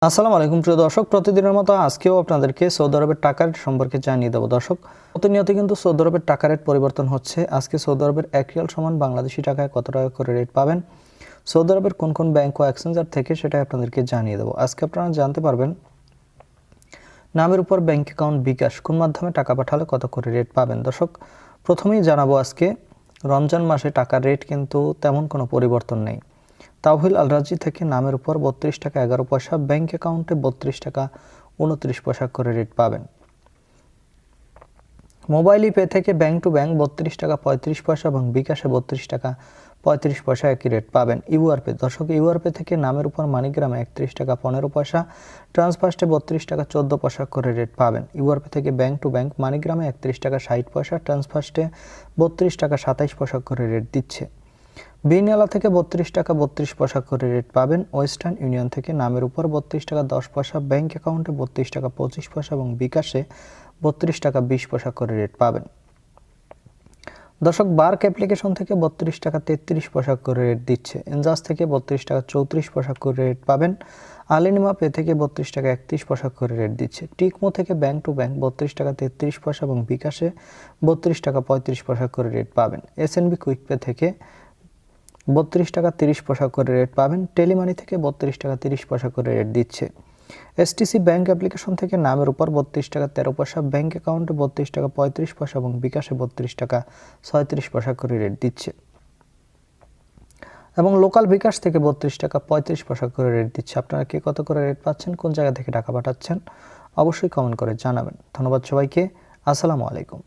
আসসালামু আলাইকুম প্রিয় দর্শক, প্রতিদিনের মতো আজকেও আপনাদেরকে সৌদি আরবের টাকা রেট সম্পর্কে জানিয়ে দেবো। দর্শক, প্রতিনিয়ত কিন্তু সৌদি আরবের টাকা রেট পরিবর্তন হচ্ছে। আজকে সৌদি আরবের 1 রিয়াল সমান বাংলাদেশি টাকায় কত টাকা করে রেট পাবেন, সৌদি আরবের কোন কোন ব্যাংক ও এক্সচেঞ্জার থেকে, সেটাই আপনাদেরকে জানিয়ে দেবো। আজকে আপনারা জানতে পারবেন নামের উপর ব্যাংক অ্যাকাউন্ট বিকাশ কোন মাধ্যমে টাকা পাঠালে কত করে রেট পাবেন। দর্শক, প্রথমেই জানাবো আজকে রমজান মাসে টাকার রেট কিন্তু তেমন কোনো পরিবর্তন নেই। তাওহিল আল রাজি থেকে নামের উপর 32 টাকা 11 পয়সা, ব্যাংক অ্যাকাউন্টে 32 টাকা 29 পয়সা করে রেট পাবেন। মোবাইল পে থেকে ব্যাংক টু ব্যাংক 32 টাকা 35 পয়সা এবং বিকাশে 32 টাকা 35 পয়সা একই রেট পাবেন। ইউআর পে, দর্শক, ইউআর পে থেকে নামের উপর মানিগ্রামে 31 টাকা 15 পয়সা, ট্রান্সফার্স্টে 32 টাকা 14 পয়সা করে রেট পাবেন। ইউআর পে থেকে ব্যাংক টু ব্যাংক মানিগ্রামে 31 টাকা 60 পয়সা, ট্রান্সফার্স্টে 32 টাকা 27 পয়সা করে রেট দিচ্ছে। বিনালা থেকে 32 টাকা 32 পয়সা করে রেট পাবেন। ওয়েস্টার্ন ইউনিয়ন থেকে নামের উপর 32 টাকা 10 পয়সা, ব্যাংক অ্যাকাউন্টে 32 টাকা 25 পয়সা এবং বিকাশে 32 টাকা 20 পয়সা করে রেট পাবেন। দর্শক, বার্ক অ্যাপ্লিকেশন থেকে 32 টাকা 33 পয়সা করে রেট দিচ্ছে। এনজাস থেকে 32 টাকা 34 পয়সা করে রেট পাবেন। আলিনিমা পে থেকে 32 টাকা 31 পয়সা করে রেট দিচ্ছে। টিকমো থেকে ব্যাংক টু ব্যাংক 32 টাকা 33 পয়সা এবং বিকাশে 32 টাকা 35 পয়সা করে রেট পাবেন। এসএনবি কুইক পে থেকে 32 টাকা 30 পয়সা করে রেট পাবেন। টেলিমানি থেকে 32 টাকা 30 পয়সা করে রেট দিচ্ছে। এসটিসি ব্যাংক অ্যাপ্লিকেশন থেকে নামের উপর 32 টাকা 13 পয়সা, ব্যাংক অ্যাকাউন্টে 32 টাকা 35 পয়সা এবং বিকাশে 32 টাকা 37 পয়সা করে রেট দিচ্ছে। এবং লোকাল বিকাশ থেকে 32 টাকা 35 পয়সা করে রেট দিচ্ছে। আপনারা কে কত করে রেট পাচ্ছেন, কোন জায়গা থেকে টাকা পাঠাচ্ছেন, অবশ্যই কমেন্ট করে জানাবেন। ধন্যবাদ সবাইকে। আসসালামু আলাইকুম।